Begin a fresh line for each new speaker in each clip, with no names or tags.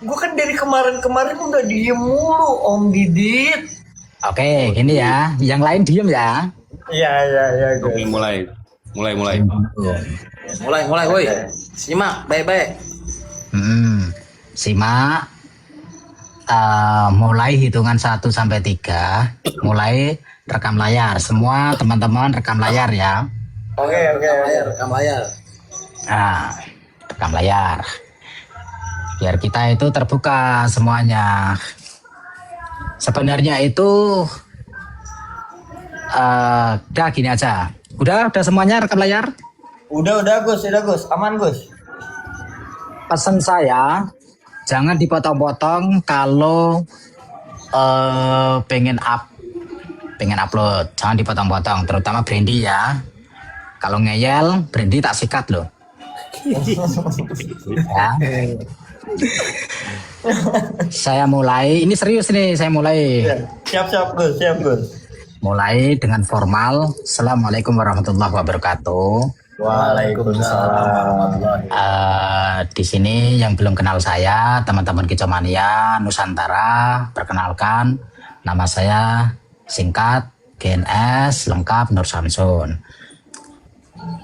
Gue kan dari kemarin-kemarin udah diem mulu Om Didit.
Oke, gini ya. Yang lain diem ya.
Iya
Oke,
Gus.
mulai.
Mulai, woi. Simak, baik-baik.
Simak. Mulai hitungan 1 sampai 3. Mulai rekam layar. Semua teman-teman rekam layar ya.
Oke.
Rekam layar.
Nah, rekam layar. Biar kita itu terbuka semuanya. Sebenarnya itu udah gini aja. Udah semuanya rekam layar.
Udah Gus, aman Gus.
Pesan saya jangan dipotong-potong kalau pengen upload, jangan dipotong-potong, terutama Brandy ya. Kalau ngeyel, Brandy tak sikat loh. Ya. Saya mulai, ini serius nih, saya mulai.
Siap Gus.
Mulai dengan formal. Assalamualaikum warahmatullahi wabarakatuh.
Waalaikumsalam.
Di sini yang belum kenal saya, teman-teman Kicomania Nusantara, perkenalkan, nama saya singkat GNS lengkap Nur Samsun.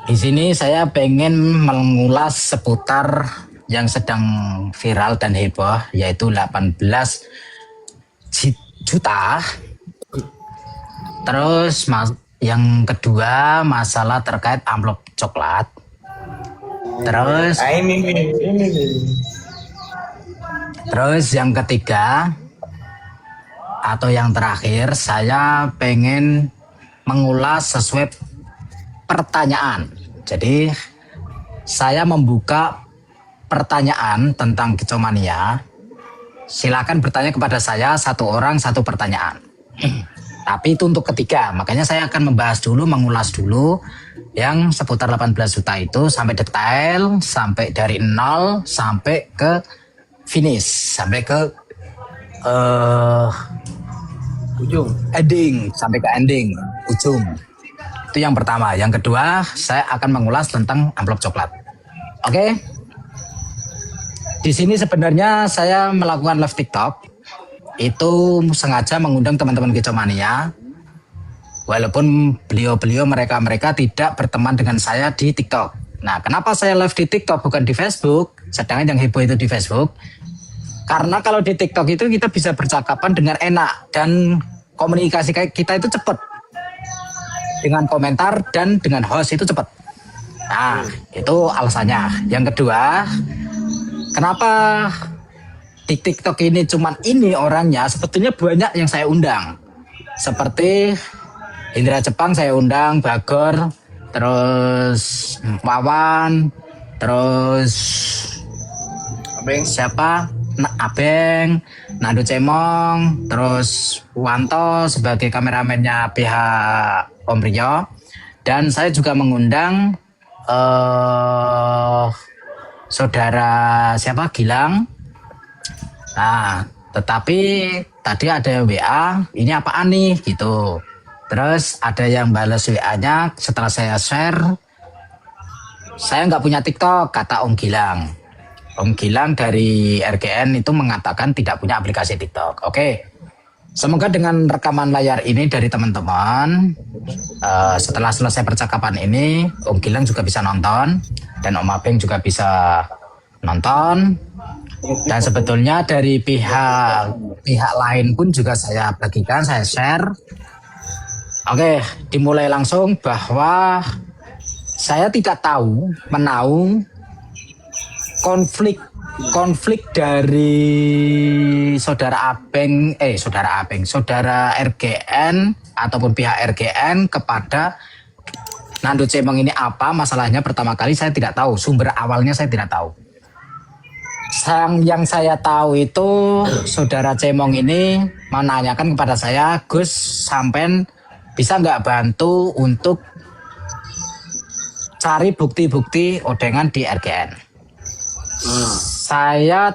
Di sini saya pengen mengulas seputar yang sedang viral dan heboh, yaitu 18 juta. Terus yang kedua masalah terkait amplop coklat. Terus Terus yang ketiga atau yang terakhir, saya pengen mengulas sesuai pertanyaan. Jadi saya membuka pertanyaan tentang Kicomania. Silakan bertanya kepada saya, satu orang satu pertanyaan. Tapi itu untuk ketiga, makanya saya akan membahas dulu, mengulas dulu yang seputar 18 juta itu sampai detail, sampai dari 0 sampai ke finish, sampai ke
Ujung.
ending, sampai ke ending, ujung. Itu yang pertama. Yang kedua, saya akan mengulas tentang amplop coklat. Oke? Di sini sebenarnya saya melakukan live TikTok. Itu sengaja mengundang teman-teman Kicomania. Walaupun beliau-beliau mereka tidak berteman dengan saya di TikTok. Nah, kenapa saya live di TikTok bukan di Facebook? Sedangkan yang heboh itu di Facebook. Karena kalau di TikTok itu kita bisa bercakapan dengan enak dan komunikasi kita itu cepat. Dengan komentar dan dengan host itu cepat. Nah, itu alasannya. Yang kedua, kenapa di TikTok ini cuman ini orangnya, sebetulnya banyak yang saya undang. Seperti Indra Jepang saya undang, Bagor, terus Wawan, terus siapa? Abeng, Nando Cemong, terus Wanto sebagai kameramennya pihak Om Rio. Dan saya juga mengundang saudara siapa? Gilang. Nah, tetapi tadi ada WA, ini apaan nih gitu. Terus ada yang balas WA-nya setelah saya share. Saya nggak punya TikTok, kata Om Gilang. Om Gilang dari RGN itu mengatakan tidak punya aplikasi TikTok. Oke, semoga dengan rekaman layar ini dari teman-teman, setelah selesai percakapan ini, Om Gilang juga bisa nonton dan Om Abeng juga bisa nonton. Dan sebetulnya dari pihak lain pun juga saya bagikan, saya share. Oke, dimulai langsung bahwa saya tidak menahu konflik dari saudara RGN ataupun pihak RGN kepada Nando Cemong ini apa masalahnya. Pertama kali saya tidak tahu, sumber awalnya saya tidak tahu. Yang saya tahu itu saudara Cemong ini menanyakan kepada saya, Gus, sampean bisa nggak bantu untuk cari bukti-bukti odengan di RGN. Saya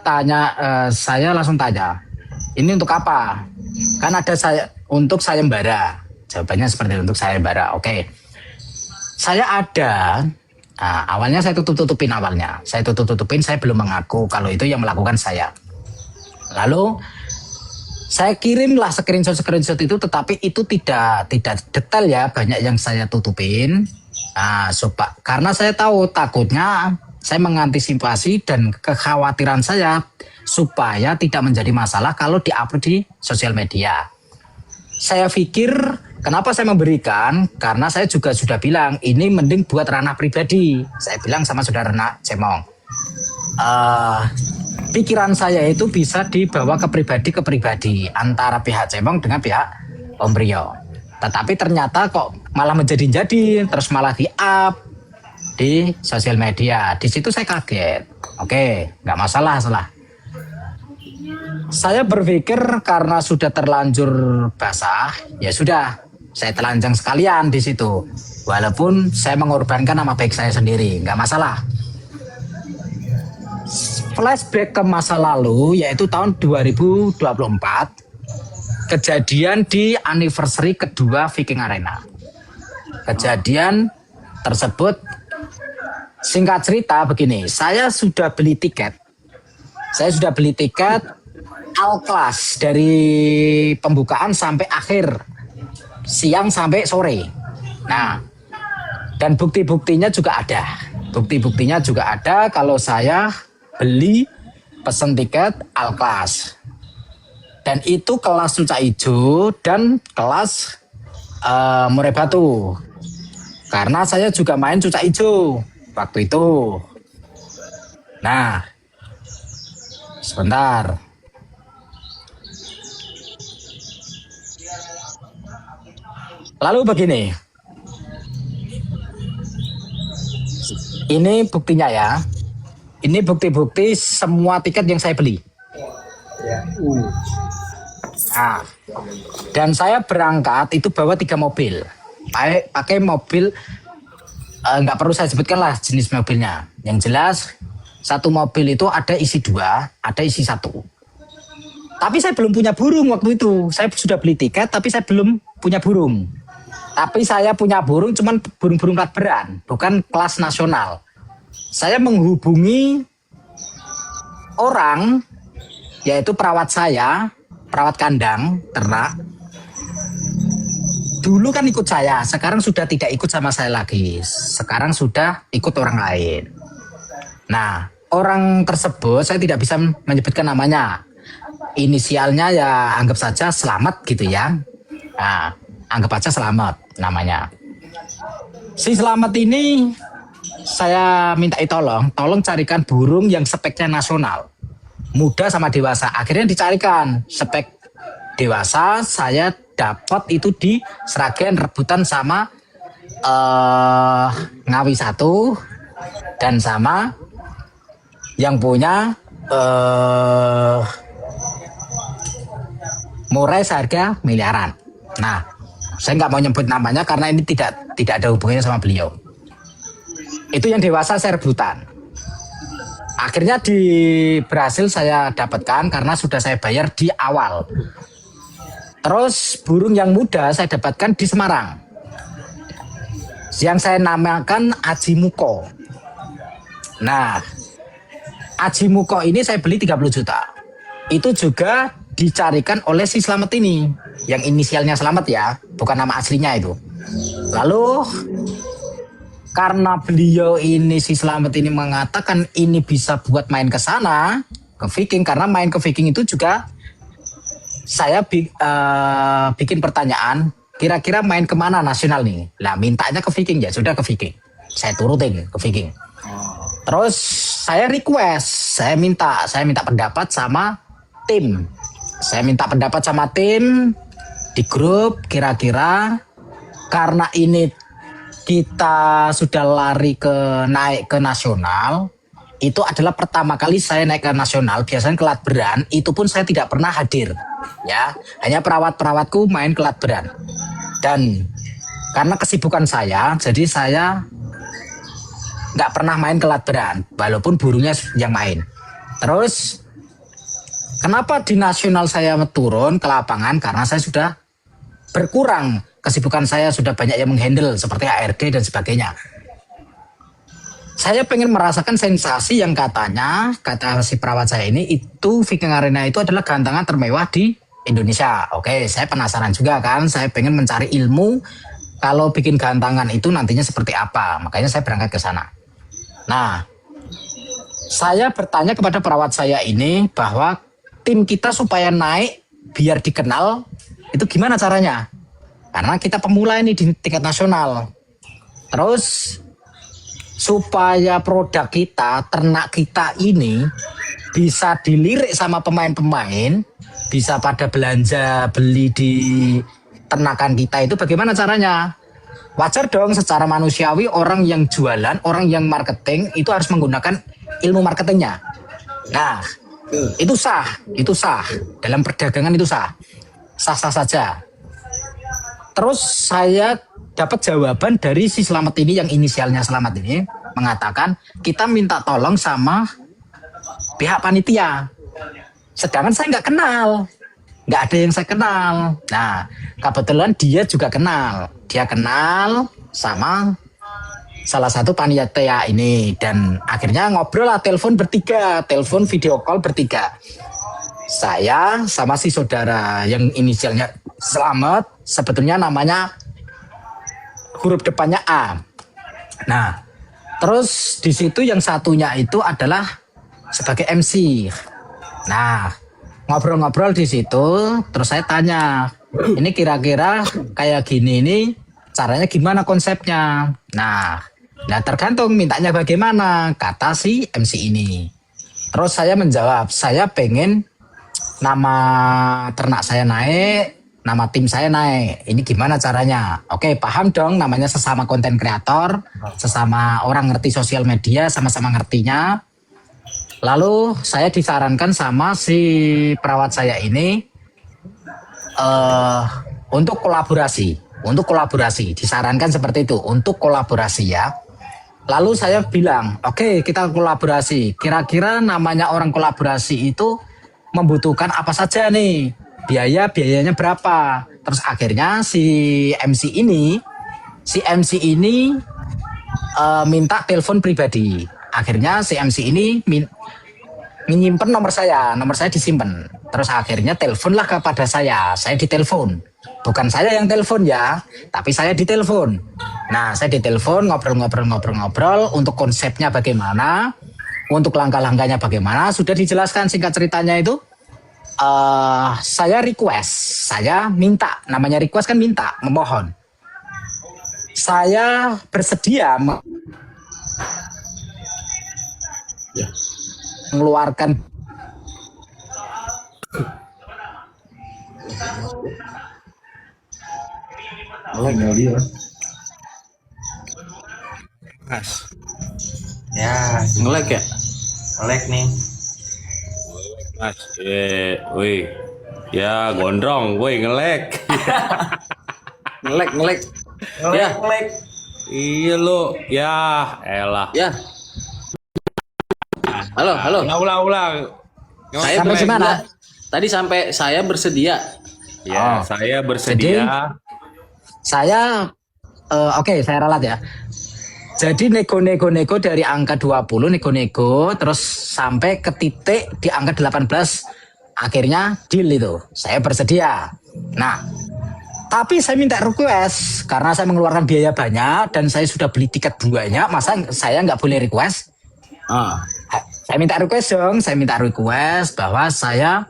langsung tanya, ini untuk apa? Kan ada saya untuk sayembara. Jawabannya seperti untuk sayembara. Oke. Saya ada. Nah, awalnya saya tutup-tutupin awalnya. Saya tutup-tutupin, saya belum mengaku kalau itu yang melakukan saya. Lalu saya kirimlah screenshot itu, tetapi itu tidak detail ya, banyak yang saya tutupin. Nah, karena saya tahu takutnya saya mengantisipasi dan kekhawatiran saya supaya tidak menjadi masalah kalau diupload di sosial media. Saya pikir kenapa saya memberikan, karena saya juga sudah bilang ini mending buat ranah pribadi. Saya bilang sama saudara Cemong, pikiran saya itu bisa dibawa ke pribadi antara pihak Cemong dengan pihak Om Rio. Tetapi ternyata kok malah menjadi-jadi, terus malah di-up di sosial media. Di situ saya kaget. Oke, nggak masalah. Saya berpikir karena sudah terlanjur basah, ya sudah, saya telanjang sekalian di situ. Walaupun saya mengorbankan nama baik saya sendiri, nggak masalah. Flashback ke masa lalu, yaitu tahun 2024, kejadian di anniversary kedua Viking Arena. Kejadian tersebut, singkat cerita begini, saya sudah beli tiket all class dari pembukaan sampai akhir, siang sampai sore. Nah, dan bukti-buktinya juga ada kalau saya beli pesen tiket all class. Dan itu kelas Cucak Ijo dan kelas Murai Batu. Karena saya juga main Cucak Ijo waktu itu. Nah, sebentar. Lalu begini. Ini buktinya ya. Ini bukti-bukti semua tiket yang saya beli. Nah, dan saya berangkat itu bawa 3 mobil. Pakai mobil, nggak perlu saya sebutkan lah jenis mobilnya. Yang jelas, satu mobil itu ada isi 2, ada isi 1. Tapi saya belum punya burung waktu itu. Saya sudah beli tiket, tapi saya belum punya burung. Tapi saya punya burung, cuman burung-burung plat beran, bukan kelas nasional. Saya menghubungi orang, yaitu perawat saya, perawat kandang ternak. Dulu kan ikut saya, sekarang sudah tidak ikut sama saya lagi. Sekarang sudah ikut orang lain. Nah, orang tersebut saya tidak bisa menyebutkan namanya. Inisialnya ya anggap saja Selamat gitu ya. Nah, anggap aja Selamat namanya. Si Selamat ini saya minta tolong carikan burung yang speknya nasional, muda sama dewasa. Akhirnya dicarikan spek dewasa, saya dapat itu di Sragen rebutan sama Ngawi 1 dan sama yang punya Murai seharga miliaran. Nah, saya nggak mau nyebut namanya karena ini tidak ada hubungannya sama beliau. Itu yang dewasa saya rebutan. Akhirnya berhasil saya dapatkan karena sudah saya bayar di awal. Terus burung yang muda saya dapatkan di Semarang. Yang saya namakan Aji Muko. Nah, Aji Muko ini saya beli 30 juta. Itu juga dicarikan oleh si Selamat ini. Yang inisialnya Selamat ya, bukan nama aslinya itu. Lalu karena beliau ini, si Selamat ini mengatakan ini bisa buat main ke sana, ke Viking. Karena main ke Viking itu juga saya bikin pertanyaan, kira-kira main kemana nasional nih? Lah mintanya ke Viking, ya sudah ke Viking. Saya turutin ke Viking. Terus saya request, saya minta pendapat sama tim. Saya minta pendapat sama tim di grup, kira-kira karena ini kita sudah naik ke nasional, itu adalah pertama kali saya naik ke nasional. Biasanya ke Latberan, itu pun saya tidak pernah hadir, ya, hanya perawat-perawatku main ke Latberan. Dan karena kesibukan saya, jadi saya nggak pernah main ke Latberan, walaupun burungnya yang main. Terus kenapa di nasional saya turun ke lapangan? Karena saya sudah berkurang. Kesibukan saya sudah banyak yang menghandle seperti ARD dan sebagainya. Saya pengen merasakan sensasi yang katanya, kata si perawat saya ini, itu Viking Arena itu adalah gantangan termewah di Indonesia. Oke, saya penasaran juga kan, saya pengen mencari ilmu kalau bikin gantangan itu nantinya seperti apa. Makanya saya berangkat ke sana. Nah, saya bertanya kepada perawat saya ini bahwa tim kita supaya naik biar dikenal itu gimana caranya? Karena kita pemula ini di tingkat nasional. Terus supaya produk kita, ternak kita ini bisa dilirik sama pemain-pemain, bisa pada belanja beli di ternakan kita itu bagaimana caranya? Wajar dong secara manusiawi orang yang jualan, orang yang marketing itu harus menggunakan ilmu marketingnya. Nah, itu sah. Dalam perdagangan itu sah-sah saja. Terus saya dapat jawaban dari si Selamat ini yang inisialnya Selamat ini mengatakan kita minta tolong sama pihak panitia. Sedangkan saya nggak kenal, nggak ada yang saya kenal. Nah, kebetulan dia juga kenal. Dia kenal sama salah satu panitia ini dan akhirnya ngobrol lah, telepon video call bertiga. Saya sama si saudara yang inisialnya Selamat, sebetulnya namanya huruf depannya A. Nah, terus di situ yang satunya itu adalah sebagai MC. Nah, ngobrol-ngobrol di situ, terus saya tanya, ini kira-kira kayak gini ini caranya gimana konsepnya? Nah, tergantung mintanya bagaimana, kata si MC ini. Terus saya menjawab, saya pengen nama ternak saya naik, nama tim saya naik. Ini gimana caranya? Oke, paham dong, namanya sesama konten kreator, sesama orang ngerti sosial media, sama-sama ngertinya. Lalu saya disarankan sama si perawat saya ini untuk kolaborasi, disarankan seperti itu, untuk kolaborasi ya. Lalu saya bilang, oke, kita kolaborasi. Kira-kira namanya orang kolaborasi itu membutuhkan apa saja nih? Biayanya berapa? Terus akhirnya si MC ini minta telepon pribadi. Akhirnya si MC ini menyimpan nomor saya disimpan. Terus akhirnya teleponlah kepada saya ditelepon. Bukan saya yang telepon ya, tapi saya ditelepon. Nah, saya ditelepon, ngobrol, untuk konsepnya bagaimana, untuk langkah-langkahnya bagaimana, sudah dijelaskan singkat ceritanya itu. Saya request, saya minta, namanya request kan minta, memohon. Saya bersedia mengeluarkan
Mas. Ya, nge-lag ya?
Nge-lag nih.
Mas, woi, ya gondrong, woi nge-lag.
Nge-lag. Ya,
Nge-lag.
Iya lo, ya elah.
ya. Halo.
Ulang.
Saya
Sampai
bersedia.
gimana?
Tadi sampai saya bersedia.
Ya, saya bersedia.
saya oke, saya ralat ya. Jadi nego dari angka 20 nego terus sampai ke titik di angka 18 akhirnya deal itu. Saya bersedia. Nah, tapi saya minta request karena saya mengeluarkan biaya banyak dan saya sudah beli tiket banyak, masa saya nggak boleh request? Saya minta request dong, bahwa saya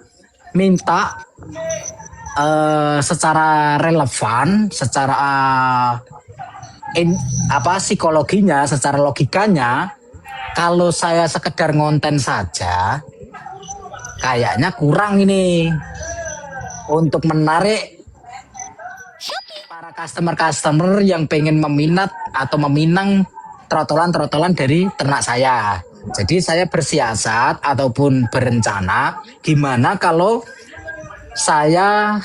minta secara relevan, secara psikologinya, secara logikanya, kalau saya sekedar ngonten saja, kayaknya kurang ini untuk menarik para customer yang pengen meminat atau meminang trotolan dari ternak saya. Jadi saya bersiasat ataupun berencana gimana kalau saya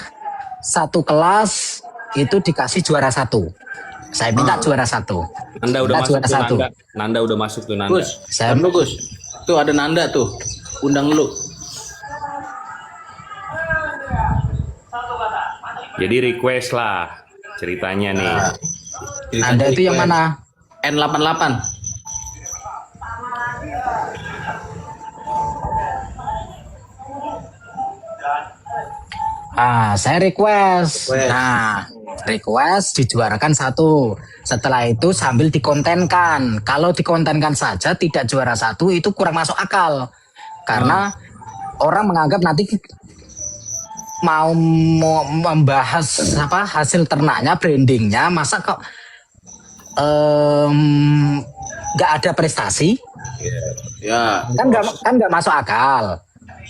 satu kelas itu dikasih juara satu. Saya minta juara satu.
Nanda udah masuk tuh, Nanda udah masuk tuh, Nanda.
Gus, Gus. Tuh ada Nanda tuh. Undang lu.
Jadi request lah ceritanya nih.
Nanda itu yang mana?
N88.
Saya request. Nah, request dijuarakan satu. Setelah itu sambil dikontenkan. Kalau dikontenkan saja tidak juara satu itu kurang masuk akal. Karena orang menganggap nanti mau membahas hasil ternaknya, brandingnya, masa kok nggak ada prestasi?
Ya.
Kan nggak masuk akal.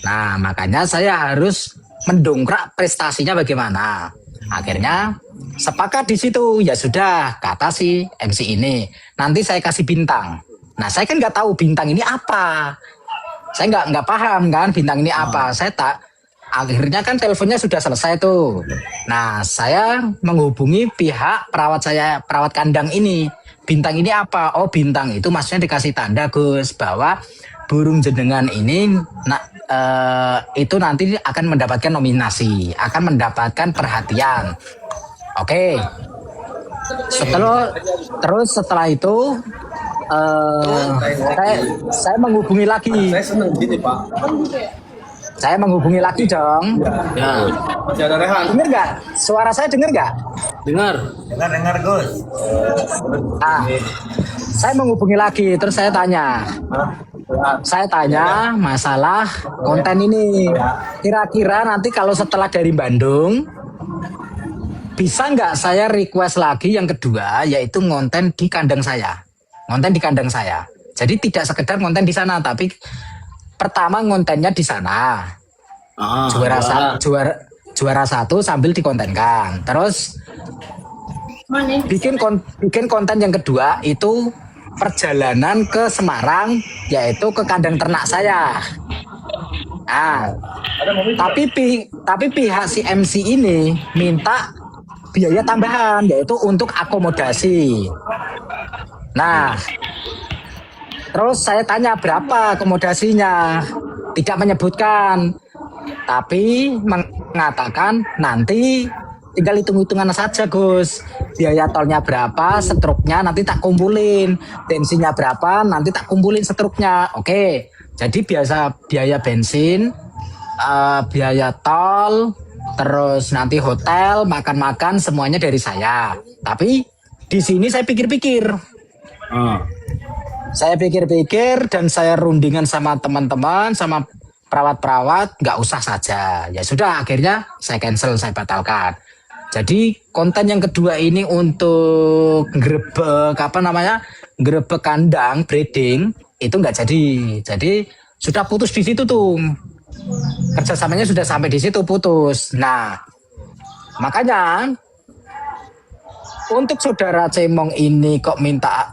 Nah, makanya saya harus mendongkrak prestasinya bagaimana. Akhirnya sepakat di situ. Ya sudah, kata si MC ini, nanti saya kasih bintang. Nah, saya kan nggak tahu bintang ini apa. Saya nggak paham kan bintang ini apa. Akhirnya kan teleponnya sudah selesai tuh. Nah, saya menghubungi pihak perawat kandang ini. Bintang ini apa? Oh, bintang itu maksudnya dikasih tanda, Gus, bahwa burung jenengan ini itu nanti akan mendapatkan nominasi, akan mendapatkan perhatian. Oke. Setelah itu saya menghubungi lagi.
Saya seneng gini, Pak.
Saya menghubungi lagi dong.
Ya.
Masih ada Rehan.
Dengar nggak? Suara saya dengar nggak?
Dengar.
Dengar Gus.
Saya menghubungi lagi, terus saya tanya. Saya tanya masalah konten ini. Kira-kira nanti kalau setelah dari Bandung, bisa nggak saya request lagi yang kedua, yaitu konten di kandang saya. Konten di kandang saya. Jadi tidak sekedar konten di sana, tapi pertama kontennya di sana. Juara satu sambil dikontenkan. Terus bikin konten yang kedua itu perjalanan ke Semarang, yaitu ke kandang ternak saya. Nah, tapi pihak si MC ini minta biaya tambahan, yaitu untuk akomodasi. Nah, terus saya tanya berapa akomodasinya, tidak menyebutkan, tapi mengatakan nanti tinggal hitung-hitungan saja, Gus. Biaya tolnya berapa, setruknya nanti tak kumpulin. Bensinnya berapa, nanti tak kumpulin setruknya. Oke, jadi biaya bensin, biaya tol, terus nanti hotel, makan-makan, semuanya dari saya. Tapi di sini saya pikir-pikir. Saya pikir-pikir dan saya rundingan sama teman-teman, sama perawat-perawat, nggak usah saja. Ya sudah, akhirnya saya cancel, saya batalkan. Jadi konten yang kedua ini untuk grebek grebek kandang breeding itu nggak jadi. Jadi sudah putus di situ tuh. Kerjasamanya sudah sampai di situ, putus. Nah, makanya untuk saudara Cemong ini kok minta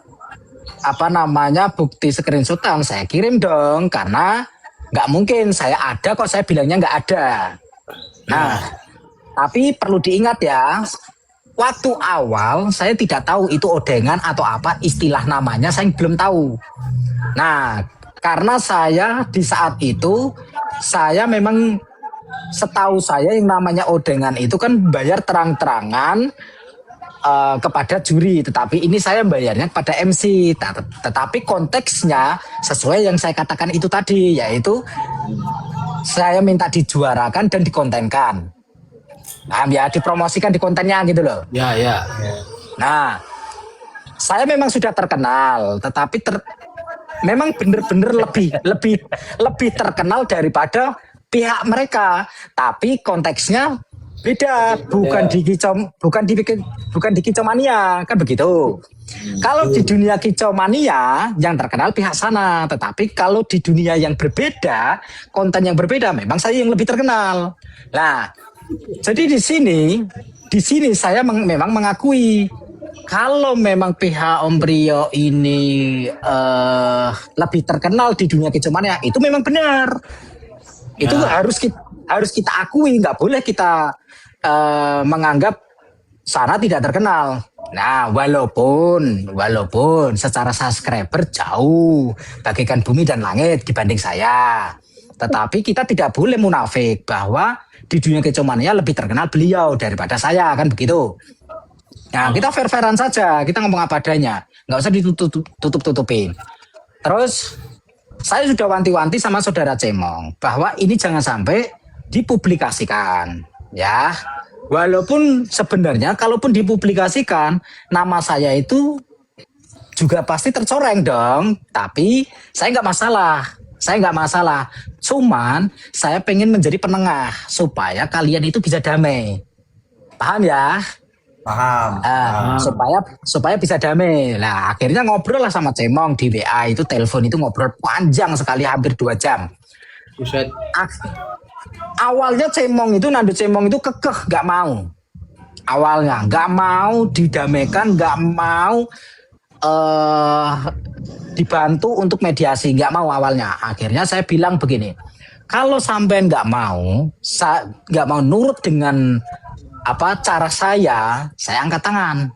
bukti screenshotan, saya kirim dong, karena nggak mungkin saya ada kok saya bilangnya nggak ada. Nah, tapi perlu diingat ya, waktu awal saya tidak tahu itu odengan atau apa, istilah namanya saya belum tahu. Nah, karena saya di saat itu, saya memang setahu saya yang namanya odengan itu kan bayar terang-terangan kepada juri, tetapi ini saya bayarnya kepada MC. Tetapi konteksnya sesuai yang saya katakan itu tadi, yaitu saya minta dijuarakan dan dikontenkan. Nah, ya dipromosikan di kontennya gitu loh.
Ya.
Nah, saya memang sudah terkenal, tetapi memang benar-benar lebih terkenal daripada pihak mereka. Tapi konteksnya beda, bukan di kicomania, kan begitu. Kalau di dunia kicomania yang terkenal pihak sana, tetapi kalau di dunia yang berbeda, konten yang berbeda, memang saya yang lebih terkenal. Nah, jadi di sini saya memang mengakui kalau memang pihak Om Priyo ini lebih terkenal di dunia kicomania, itu memang benar. Itu harus kita akui, nggak boleh kita menganggap sana tidak terkenal. Nah, walaupun secara subscriber jauh bagaikan bumi dan langit dibanding saya, tetapi kita tidak boleh munafik bahwa di dunia kicomania lebih terkenal beliau daripada saya, kan begitu. Nah, kita fair-fairan saja, kita ngomong apa adanya, nggak usah ditutup-tutupin. Terus saya sudah wanti-wanti sama saudara Cemong bahwa ini jangan sampai dipublikasikan. ya. Walaupun sebenarnya kalaupun dipublikasikan nama saya itu juga pasti tercoreng dong, tapi saya nggak masalah. Saya nggak masalah. Cuman saya pengen menjadi penengah supaya kalian itu bisa damai. Paham ya?
Paham.
Supaya bisa damai. Nah, akhirnya ngobrol lah sama Cemong di WA itu, telepon itu ngobrol panjang sekali, hampir 2 jam.
Buset.
Awalnya Nando Cemong itu kekeh nggak mau. Awalnya nggak mau didamaikan, nggak mau dibantu untuk mediasi, nggak mau awalnya. Akhirnya saya bilang begini, kalau sampai nggak mau nurut dengan cara saya angkat tangan.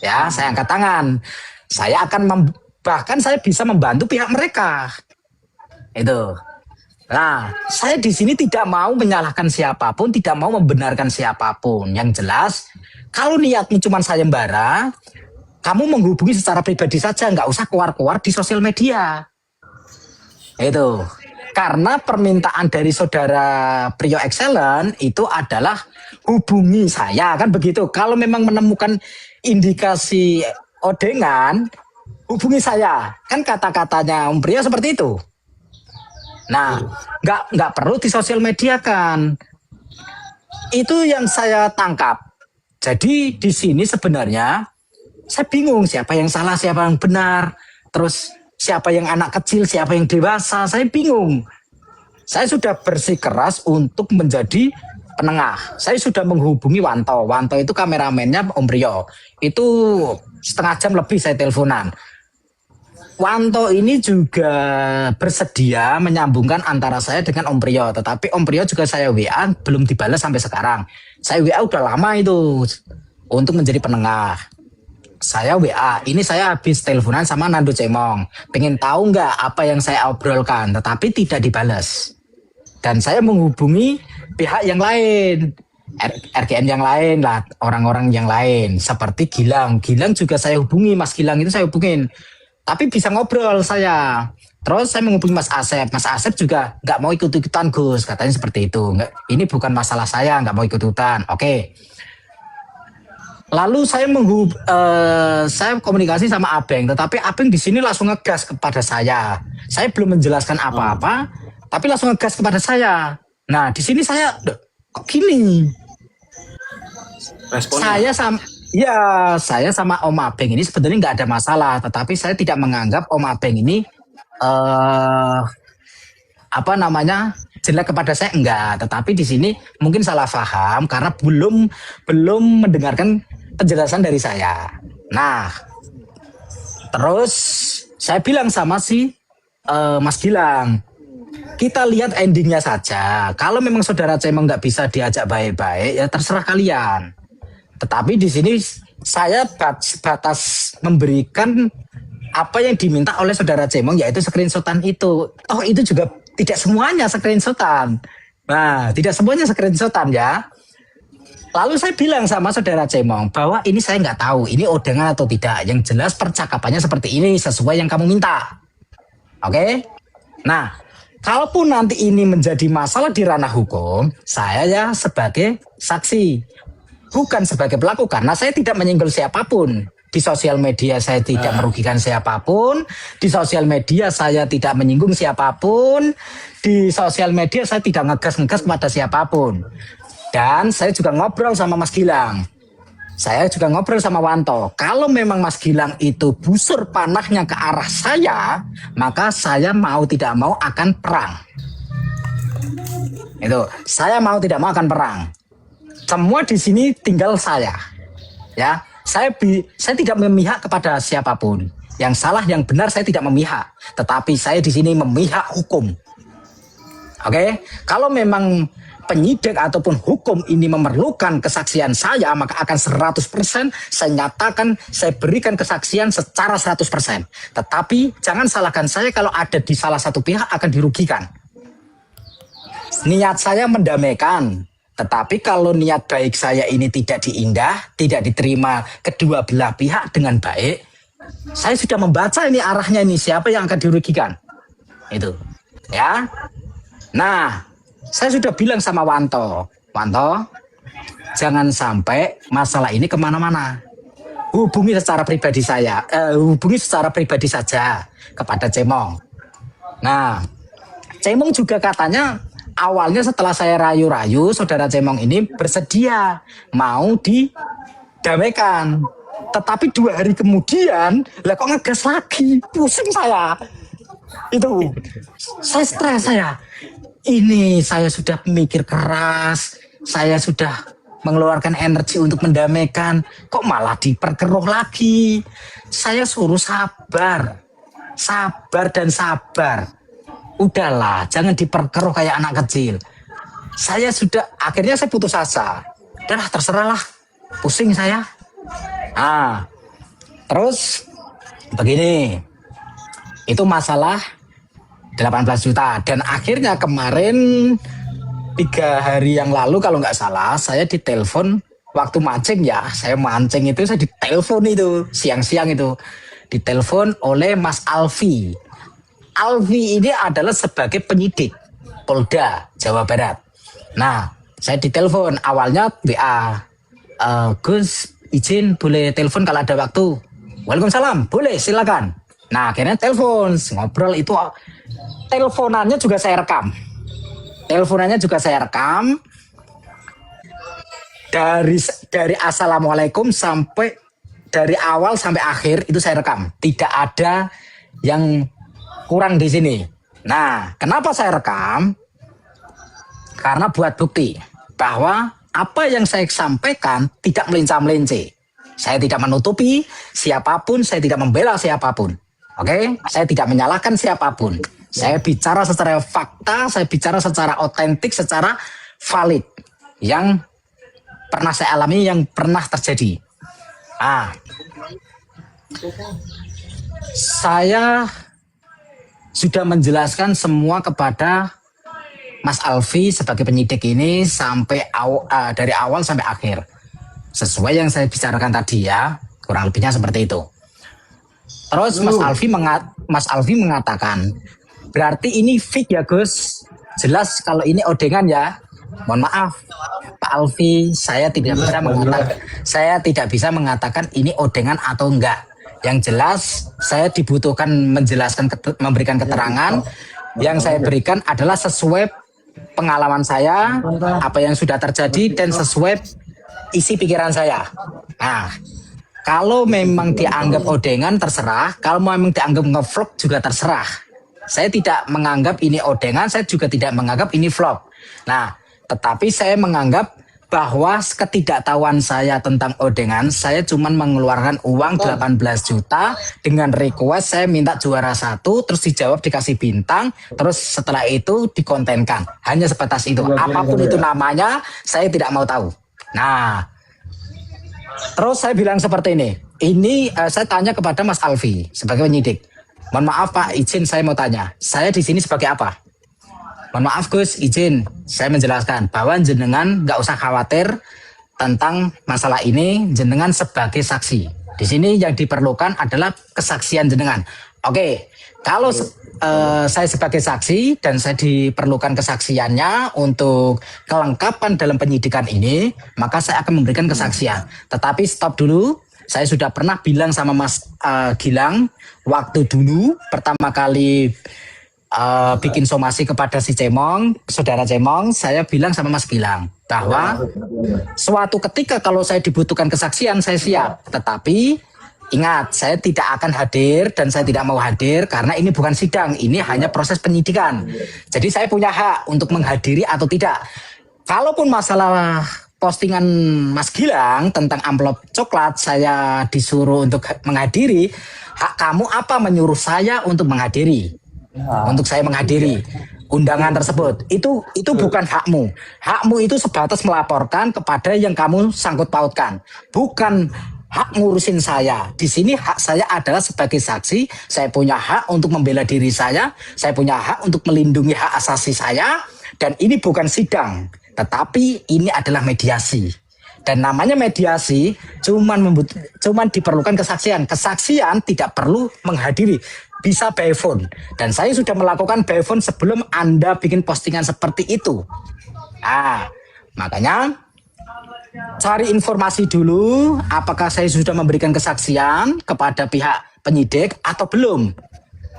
Ya, saya angkat tangan. Saya akan bahkan saya bisa membantu pihak mereka. Itu. Nah, saya di sini tidak mau menyalahkan siapapun, tidak mau membenarkan siapapun. Yang jelas, kalau niatmu cuma sayembara, kamu menghubungi secara pribadi saja, nggak usah keluar-keluar di sosial media. Itu. Karena permintaan dari saudara Prio Excellent itu adalah hubungi saya, kan begitu. Kalau memang menemukan indikasi odengan, hubungi saya. Kan kata-katanya Om Prio seperti itu. Nah, nggak perlu di sosial media kan. Itu yang saya tangkap. Jadi di sini sebenarnya saya bingung siapa yang salah, siapa yang benar. Terus siapa yang anak kecil, siapa yang dewasa, saya bingung. Saya sudah bersikeras untuk menjadi penengah. Saya sudah menghubungi Wanto. Wanto itu kameramennya Om Prio. Itu setengah jam lebih saya teleponan. Wanto ini juga bersedia menyambungkan antara saya dengan Om Prio. Tetapi Om Prio juga saya WA belum dibalas sampai sekarang. Saya WA udah lama itu untuk menjadi penengah. Saya WA, ini saya habis teleponan sama Nando Cemong. Pengen tahu nggak apa yang saya obrolkan, tetapi tidak dibalas. Dan saya menghubungi pihak yang lain, RGN yang lain lah, orang-orang yang lain. Seperti Gilang. Gilang juga saya hubungi, Mas Gilang itu saya hubungin. Tapi bisa ngobrol saya. Terus saya menghubungi Mas Asep. Mas Asep juga nggak mau ikut-ikutan Gus, katanya seperti itu. Nggak, ini bukan masalah saya, nggak mau ikut-ikutan. Oke. Lalu saya saya komunikasi sama Abeng, tetapi Abeng di sini langsung ngegas kepada saya. Saya belum menjelaskan apa-apa, tapi langsung ngegas kepada saya. Nah, di sini saya kok gini?
Responnya?
Saya sama Om Abeng ini sebenarnya nggak ada masalah, tetapi saya tidak menganggap Om Abeng ini jelek kepada saya, enggak. Tetapi di sini mungkin salah paham karena belum mendengarkan penjelasan dari saya. Nah, terus saya bilang sama si Mas Gilang, kita lihat endingnya saja. Kalau memang saudara Cemong nggak bisa diajak baik-baik, ya terserah kalian. Tetapi di sini saya batas memberikan apa yang diminta oleh saudara Cemong, yaitu screenshotan itu. Oh, itu juga tidak semuanya screenshotan. Nah, tidak semuanya screenshotan ya. Lalu saya bilang sama saudara Cemong bahwa ini saya nggak tahu ini odengan atau tidak. Yang jelas percakapannya seperti ini sesuai yang kamu minta. Oke? Nah, kalaupun nanti ini menjadi masalah di ranah hukum, saya ya sebagai saksi, bukan sebagai pelaku, karena saya tidak menyinggol siapapun. Di sosial media saya tidak merugikan siapapun. Di sosial media saya tidak menyinggung siapapun. Di sosial media saya tidak ngegas-ngegas kepada siapapun. Dan saya juga ngobrol sama Mas Gilang. Saya juga ngobrol sama Wanto. Kalau memang Mas Gilang itu busur panahnya ke arah saya, maka saya mau tidak mau akan perang. Itu, saya mau tidak mau akan perang. Semua di sini tinggal saya. Ya, saya tidak memihak kepada siapapun. Yang salah, yang benar saya tidak memihak. Tetapi saya di sini memihak hukum. Oke, kalau memang penyidik ataupun hukum ini memerlukan kesaksian saya, maka akan 100% saya nyatakan, saya berikan kesaksian secara 100%. Tetapi jangan salahkan saya kalau ada di salah satu pihak akan dirugikan. Niat saya mendamaikan, tetapi kalau niat baik saya ini tidak diindah, tidak diterima kedua belah pihak dengan baik, saya sudah membaca ini arahnya ini siapa yang akan dirugikan. Itu. Ya. Nah, saya sudah bilang sama Wanto, jangan sampai masalah ini kemana-mana. Hubungi secara pribadi saja kepada Cemong. Nah, Cemong juga katanya awalnya setelah saya rayu-rayu, saudara Cemong ini bersedia mau didamaikan. Tetapi 2 hari kemudian, lah kok ngegas lagi, pusing saya. Itu, saya stres saya. Ini saya sudah mikir keras, saya sudah mengeluarkan energi untuk mendamaikan, kok malah diperkeruh lagi. Saya suruh sabar dan sabar. Udahlah, jangan diperkeruh kayak anak kecil. Akhirnya saya putus asa. Udahlah, terserahlah, pusing saya. Nah, terus begini, itu masalah 18 juta. Dan akhirnya kemarin 3 hari yang lalu kalau nggak salah, saya ditelepon waktu mancing ya. Saya mancing itu, saya ditelepon itu, siang-siang itu. Ditelepon oleh Mas Alfi. Alfi ini adalah sebagai penyidik Polda Jawa Barat. Nah, saya ditelepon, awalnya WA. Gus, izin boleh telepon kalau ada waktu. Waalaikumsalam, boleh silakan. Nah, akhirnya telepon, ngobrol itu. Teleponannya juga saya rekam. Dari assalamualaikum sampai dari awal sampai akhir itu saya rekam. Tidak ada yang kurang di sini. Nah, kenapa saya rekam? Karena buat bukti bahwa apa yang saya sampaikan tidak melincah-melinci. Saya tidak menutupi siapapun, saya tidak membela siapapun. Oke? Saya tidak menyalahkan siapapun. Saya bicara secara fakta, saya bicara secara otentik, secara valid. Yang pernah saya alami, yang pernah terjadi. Saya sudah menjelaskan semua kepada Mas Alfi sebagai penyidik ini sampai dari awal sampai akhir. Sesuai yang saya bicarakan tadi ya, kurang lebihnya seperti itu. Terus Mas Alfi mengatakan, berarti ini fake ya Gus? Jelas kalau ini odengan ya. Mohon maaf Pak Alfi, saya tidak bisa mengatakan ini odengan atau enggak. Yang jelas saya dibutuhkan memberikan keterangan. Yang saya berikan adalah sesuai pengalaman saya, apa yang sudah terjadi dan sesuai isi pikiran saya. Nah, kalau memang dianggap odengan terserah, kalau memang dianggap ngevlog juga terserah. Saya tidak menganggap ini odengan, saya juga tidak menganggap ini vlog. Nah, tetapi saya menganggap bahwa ketidaktahuan saya tentang odengan, saya cuma mengeluarkan uang 18 juta dengan request saya minta juara 1, terus dijawab dikasih bintang, terus setelah itu dikontenkan. Hanya sebatas itu. Apapun itu namanya, saya tidak mau tahu. Nah, terus saya bilang seperti ini. Saya tanya kepada Mas Alfi sebagai penyidik. Mohon maaf Pak, izin saya mau tanya. Saya di sini sebagai apa? Mohon maaf Gus, izin saya menjelaskan bahwa jenengan nggak usah khawatir tentang masalah ini, jenengan sebagai saksi. Di sini yang diperlukan adalah kesaksian jenengan. Oke, kalau saya sebagai saksi dan saya diperlukan kesaksiannya untuk kelengkapan dalam penyidikan ini, maka saya akan memberikan kesaksian. Tetapi stop dulu, saya sudah pernah bilang sama Mas Gilang waktu dulu pertama kali bikin somasi kepada si Cemong, saudara Cemong, saya bilang sama Mas Gilang bahwa suatu ketika kalau saya dibutuhkan kesaksian saya siap, tetapi ingat saya tidak akan hadir dan saya tidak mau hadir karena ini bukan sidang, ini hanya proses penyidikan. Jadi saya punya hak untuk menghadiri atau tidak. Kalaupun masalah postingan Mas Gilang tentang amplop coklat saya disuruh untuk menghadiri, hak kamu apa menyuruh saya untuk menghadiri? Untuk saya menghadiri undangan tersebut, itu bukan hakmu. Hakmu itu sebatas melaporkan kepada yang kamu sangkut pautkan, bukan hak ngurusin saya. Di sini hak saya adalah sebagai saksi, saya punya hak untuk membela diri saya punya hak untuk melindungi hak asasi saya, dan ini bukan sidang, tetapi ini adalah mediasi. Dan namanya mediasi cuman diperlukan kesaksian. Kesaksian tidak perlu menghadiri. bisa by phone. Dan saya sudah melakukan by phone sebelum Anda bikin postingan seperti itu. Makanya cari informasi dulu apakah saya sudah memberikan kesaksian kepada pihak penyidik atau belum.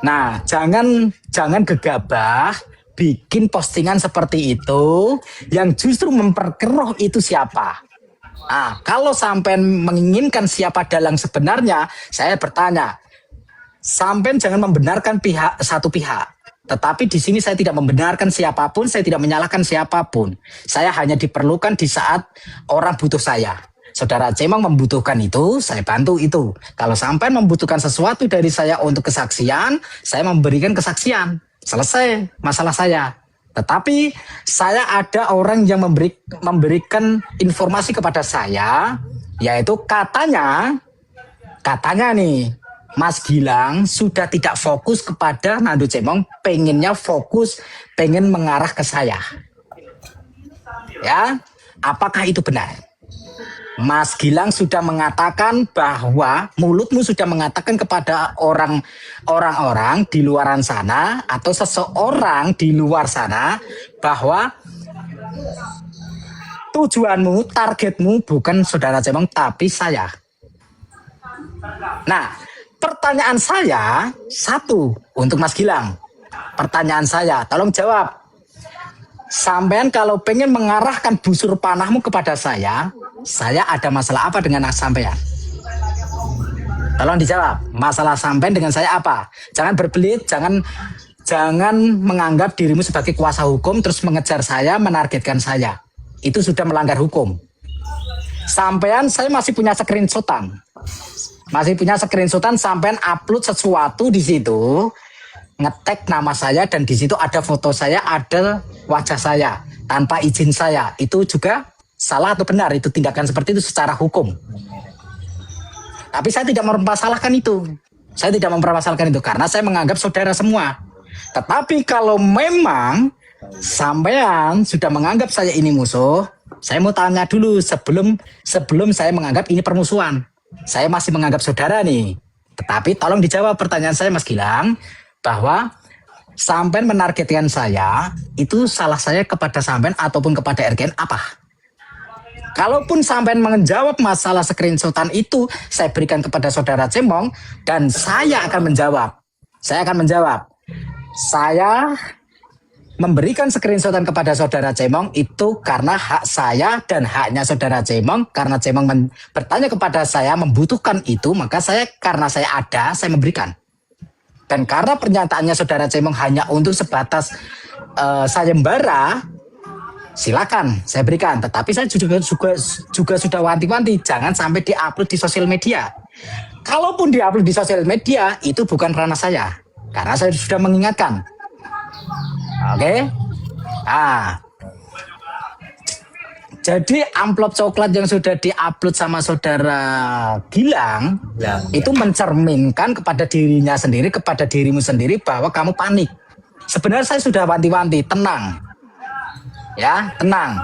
Nah, jangan gegabah bikin postingan seperti itu yang justru memperkeruh itu siapa. Kalau sampai menginginkan siapa dalang sebenarnya, saya bertanya, sampai jangan membenarkan satu pihak. Tetapi di sini saya tidak membenarkan siapapun, saya tidak menyalahkan siapapun. Saya hanya diperlukan di saat orang butuh saya. Saudara Cemong membutuhkan itu, saya bantu itu. Kalau sampai membutuhkan sesuatu dari saya untuk kesaksian, saya memberikan kesaksian. Selesai masalah saya. Tetapi saya ada orang yang memberikan informasi kepada saya, yaitu katanya nih, Mas Gilang sudah tidak fokus kepada Nando Cemong, pengennya fokus, pengen mengarah ke saya. Ya, apakah itu benar? Mas Gilang sudah mengatakan bahwa mulutmu sudah mengatakan kepada orang-orang di luaran sana atau seseorang di luar sana bahwa tujuanmu, targetmu bukan saudara Cemong tapi saya. Nah, pertanyaan saya satu untuk Mas Gilang. Pertanyaan saya, tolong jawab. Sampean kalau pengen mengarahkan busur panahmu kepada saya ada masalah apa dengan sampean? Tolong dijawab. Masalah sampean dengan saya apa? Jangan berbelit, jangan menganggap dirimu sebagai kuasa hukum terus mengejar saya, menargetkan saya. Itu sudah melanggar hukum. Sampean, saya masih punya screenshotan. Sampean upload sesuatu di situ, ngetek nama saya dan di situ ada foto saya, ada wajah saya tanpa izin saya. Itu juga salah atau benar? Itu tindakan seperti itu secara hukum. Tapi saya tidak mempermasalahkan itu. Karena saya menganggap saudara semua. Tetapi kalau memang sampean sudah menganggap saya ini musuh, saya mau tanya dulu sebelum saya menganggap ini permusuhan. Saya masih menganggap saudara nih. Tetapi tolong dijawab pertanyaan saya Mas Gilang, bahwa sampean menargetkan saya, itu salah saya kepada sampean ataupun kepada RGN apa? Kalaupun sampean menjawab masalah screenshotan itu, saya berikan kepada saudara Cemong dan saya akan menjawab. Saya memberikan screenshotan kepada saudara Cemong itu karena hak saya dan haknya saudara Cemong. Karena Cemong bertanya kepada saya membutuhkan itu, maka karena saya ada, saya memberikan. Dan karena pernyataannya saudara Cemong hanya untuk sebatas sayembara, silakan saya berikan. Tetapi saya juga sudah wanti-wanti jangan sampai diupload di sosial media. Kalaupun diupload di sosial media itu bukan ranah saya, karena saya sudah mengingatkan. Oke? Jadi amplop coklat yang sudah diupload sama saudara Gilang itu mencerminkan kepada dirinya sendiri, kepada dirimu sendiri bahwa kamu panik. Sebenarnya saya sudah wanti-wanti, tenang. Ya, tenang.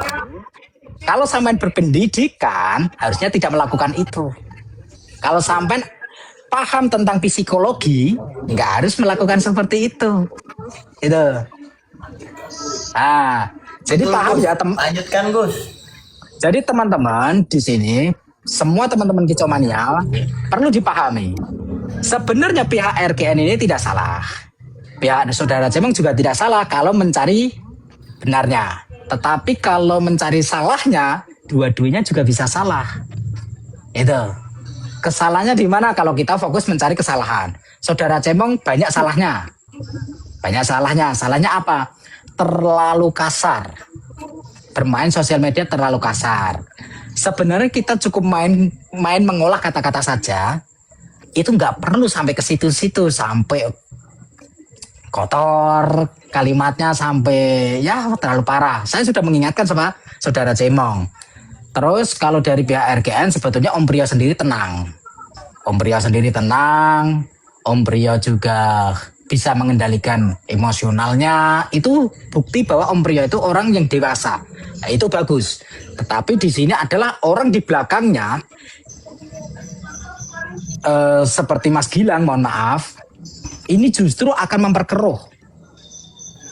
Kalau sampean berpendidikan harusnya tidak melakukan itu. Kalau sampean paham tentang psikologi, nggak harus melakukan seperti itu. Itu. Jadi betul, paham Gus. Ya
lanjutkan Gus.
Jadi teman-teman di sini, semua teman-teman Kicomania perlu dipahami. Sebenarnya pihak RGN ini tidak salah. Pihak saudara Cemong juga tidak salah kalau mencari benarnya. Tetapi kalau mencari salahnya, dua-duanya juga bisa salah. Itu. Kesalahannya di mana kalau kita fokus mencari kesalahan? Saudara Cemong banyak salahnya. Salahnya apa? Terlalu kasar. Bermain sosial media terlalu kasar. Sebenarnya kita cukup main mengolah kata-kata saja. Itu nggak perlu sampai ke situ-situ, sampai kotor kalimatnya, sampai ya terlalu parah. Saya sudah mengingatkan sama saudara Cemong. Terus kalau dari pihak RGN sebetulnya Om Prio sendiri tenang. Om Prio juga bisa mengendalikan emosionalnya. Itu bukti bahwa Om Prio itu orang yang dewasa. Nah, itu bagus. Tetapi di sini adalah orang di belakangnya seperti Mas Gilang, mohon maaf, ini justru akan memperkeruh.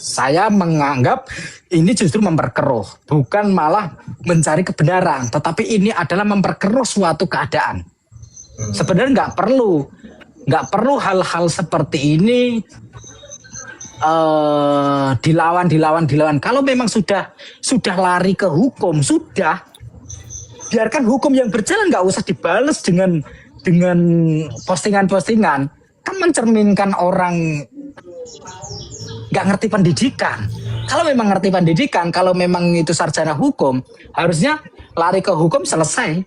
Saya menganggap ini justru memperkeruh, bukan malah mencari kebenaran, tetapi ini adalah memperkeruh suatu keadaan. Sebenarnya nggak perlu hal-hal seperti ini dilawan. Kalau memang sudah lari ke hukum, sudah biarkan hukum yang berjalan, nggak usah dibales dengan postingan-postingan. Kan mencerminkan orang nggak ngerti pendidikan. Kalau memang ngerti pendidikan, kalau memang itu sarjana hukum, harusnya lari ke hukum, selesai.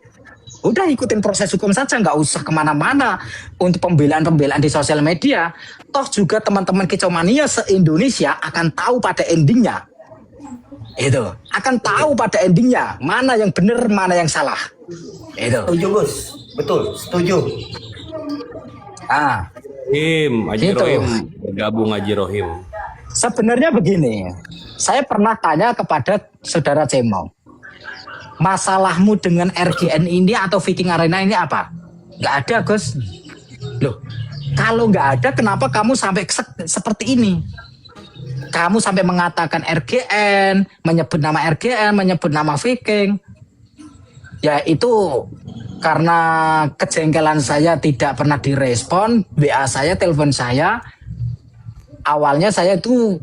Udah ikutin proses hukum saja, nggak usah kemana-mana untuk pembelaan-pembelaan di sosial media. Toh juga teman-teman Kicau Mania se-Indonesia akan tahu pada endingnya. Itu akan tahu pada endingnya mana yang benar, mana yang salah. Itu.
Setuju Gus, betul, setuju.
Haji
Gitu.
Rohim, gabung Haji Rohim.
Sebenarnya begini, saya pernah tanya kepada saudara Cemong, masalahmu dengan RGN ini atau Viking Arena ini apa? Nggak ada, Gus. Loh, kalau nggak ada, kenapa kamu sampai seperti ini? Kamu sampai mengatakan RGN, menyebut nama RGN, menyebut nama Viking. Ya itu karena kejengkelan saya tidak pernah direspon, WA saya, telepon saya. Awalnya saya itu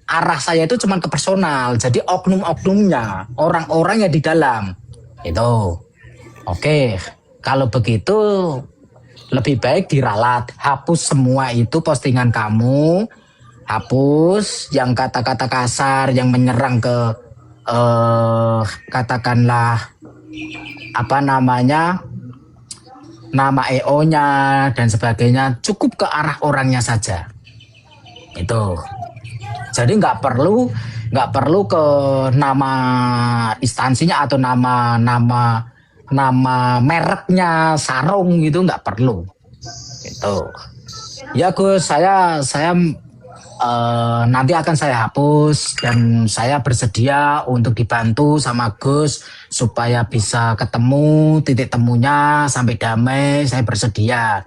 arah saya itu cuma ke personal, jadi oknum-oknumnya, orang-orang yang di dalam itu. Oke, kalau begitu lebih baik diralat, hapus semua itu postingan kamu, hapus yang kata-kata kasar, yang menyerang ke katakanlah apa namanya, nama EO-nya dan sebagainya, cukup ke arah orangnya saja. Itu. Jadi nggak perlu ke nama instansinya atau nama mereknya, sarung gitu, nggak perlu. Itu. Ya Gus, saya nanti akan saya hapus dan saya bersedia untuk dibantu sama Gus supaya bisa ketemu titik temunya sampai damai. Saya bersedia.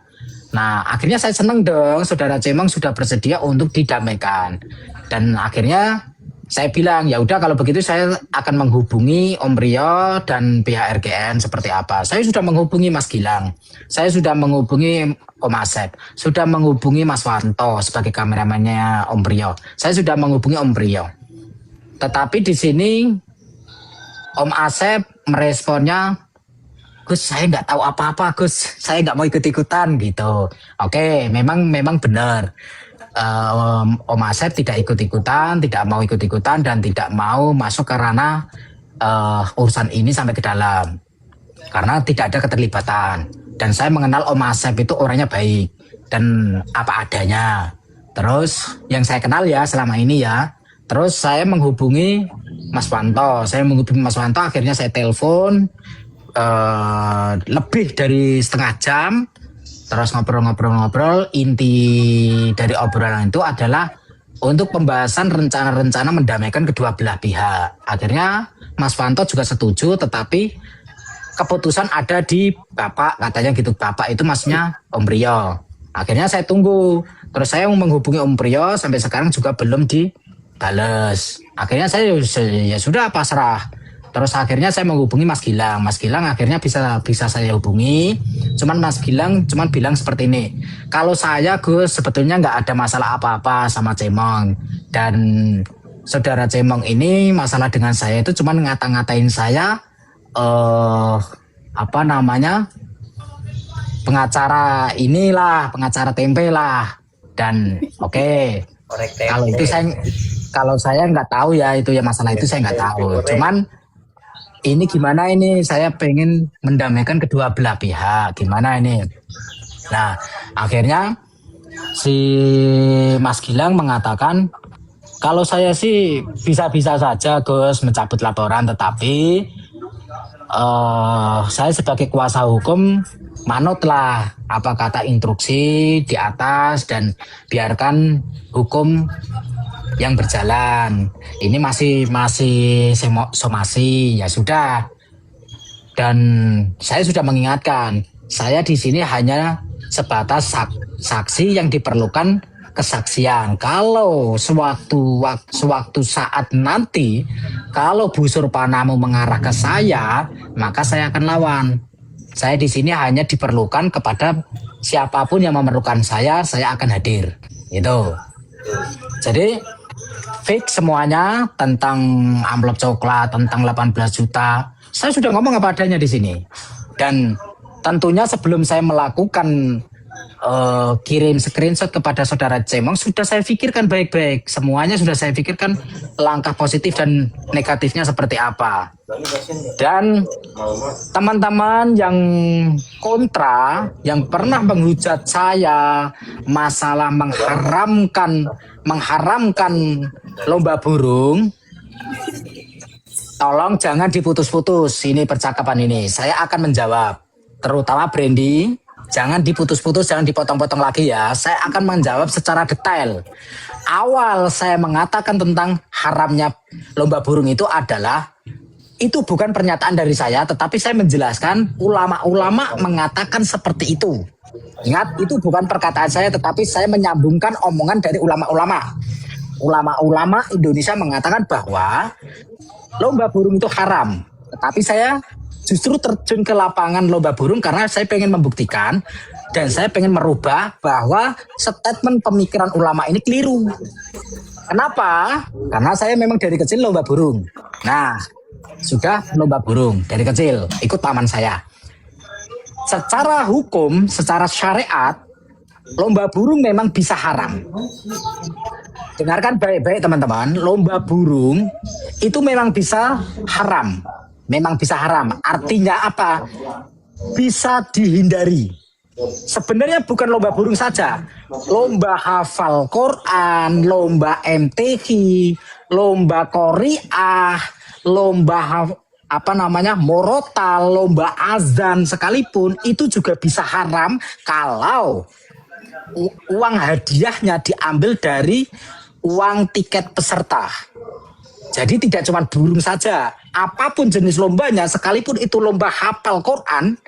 Nah, akhirnya saya senang dong, saudara Cemong sudah bersedia untuk didamaikan. Dan akhirnya saya bilang, ya udah kalau begitu saya akan menghubungi Om Rio dan pihak RGN seperti apa. Saya sudah menghubungi Mas Gilang, saya sudah menghubungi Om Asep, sudah menghubungi Mas Wanto sebagai kameramannya Om Rio. Saya sudah menghubungi Om Rio. Tetapi di sini Om Asep meresponnya, Gus, saya nggak tahu apa-apa, Gus. Saya nggak mau ikut-ikutan gitu. Oke, memang benar. Om Asep tidak ikut-ikutan, tidak mau ikut-ikutan dan tidak mau masuk ke ranah urusan ini sampai ke dalam. Karena tidak ada keterlibatan. Dan saya mengenal Om Asep itu orangnya baik dan apa adanya. Terus yang saya kenal ya selama ini ya. Terus saya menghubungi Mas Wanto. Akhirnya saya telepon. Lebih dari setengah jam, terus ngobrol. Inti dari obrolan itu adalah untuk pembahasan rencana-rencana mendamaikan kedua belah pihak. Akhirnya Mas Wanto juga setuju, tetapi keputusan ada di Bapak, katanya gitu. Bapak itu maksudnya Om Rio. Akhirnya saya tunggu, terus saya menghubungi Om Rio sampai sekarang juga belum dibales. Akhirnya saya ya sudah pasrah. Terus akhirnya saya menghubungi Mas Gilang. Mas Gilang akhirnya bisa saya hubungi. Cuman Mas Gilang bilang seperti ini. Kalau saya Gus sebetulnya nggak ada masalah apa-apa sama Cemong. Dan saudara Cemong ini masalah dengan saya itu cuman ngata-ngatain saya pengacara inilah, pengacara tempe lah. Dan oke. Kalau saya nggak tahu ya itu ya masalah itu saya nggak tahu. Cuman ini gimana ini, saya pengen mendamaikan kedua belah pihak, gimana ini. Nah, akhirnya si Mas Gilang mengatakan, kalau saya sih bisa-bisa saja Gus mencabut laporan, tetapi saya sebagai kuasa hukum manutlah apa kata instruksi di atas dan biarkan hukum yang berjalan. Ini masih somasi, ya sudah. Dan saya sudah mengingatkan, saya di sini hanya sebatas saksi yang diperlukan kesaksian. Kalau sewaktu saat nanti, kalau busur panahmu mengarah ke saya, maka saya akan lawan. Saya di sini hanya diperlukan kepada siapapun yang memerlukan saya akan hadir. Itu. Jadi fix semuanya tentang amplop coklat, tentang 18 juta. Saya sudah ngomong apa adanya di sini. Dan tentunya sebelum saya melakukan kirim screenshot kepada saudara Cemong, sudah saya pikirkan baik-baik. Semuanya sudah saya pikirkan langkah positif dan negatifnya seperti apa. Dan teman-teman yang kontra, yang pernah menghujat saya masalah mengharamkan lomba burung, tolong jangan diputus-putus ini percakapan ini. Saya akan menjawab, terutama Brandy. Jangan diputus-putus, jangan dipotong-potong lagi ya. Saya akan menjawab secara detail. Awal saya mengatakan tentang haramnya lomba burung itu adalah, itu bukan pernyataan dari saya, tetapi saya menjelaskan ulama-ulama mengatakan seperti itu. Ingat, itu bukan perkataan saya, tetapi saya menyambungkan omongan dari ulama-ulama. Ulama-ulama Indonesia mengatakan bahwa lomba burung itu haram. Tetapi saya justru terjun ke lapangan lomba burung karena saya pengen membuktikan dan saya pengen merubah bahwa statement pemikiran ulama ini keliru. Kenapa? Karena saya memang dari kecil lomba burung. Nah, sudah lomba burung dari kecil, ikut paman saya. Secara hukum, secara syariat, lomba burung memang bisa haram. Dengarkan baik-baik teman-teman, lomba burung itu memang bisa haram. Memang bisa haram. Artinya apa? Bisa dihindari. Sebenarnya bukan lomba burung saja. Lomba hafal Quran, lomba MTQ, lomba Qori'ah, lomba morotal, lomba azan sekalipun itu juga bisa haram kalau uang hadiahnya diambil dari uang tiket peserta. Jadi tidak cuma burung saja, apapun jenis lombanya, sekalipun itu lomba hafal Quran,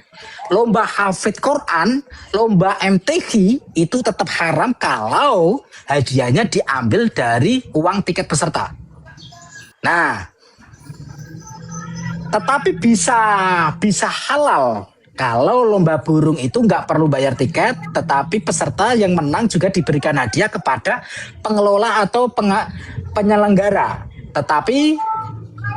lomba hafid Quran, lomba MTQ, itu tetap haram kalau hadiahnya diambil dari uang tiket peserta. Nah, tetapi bisa halal kalau lomba burung itu nggak perlu bayar tiket, tetapi peserta yang menang juga diberikan hadiah kepada pengelola atau penyelenggara. Tetapi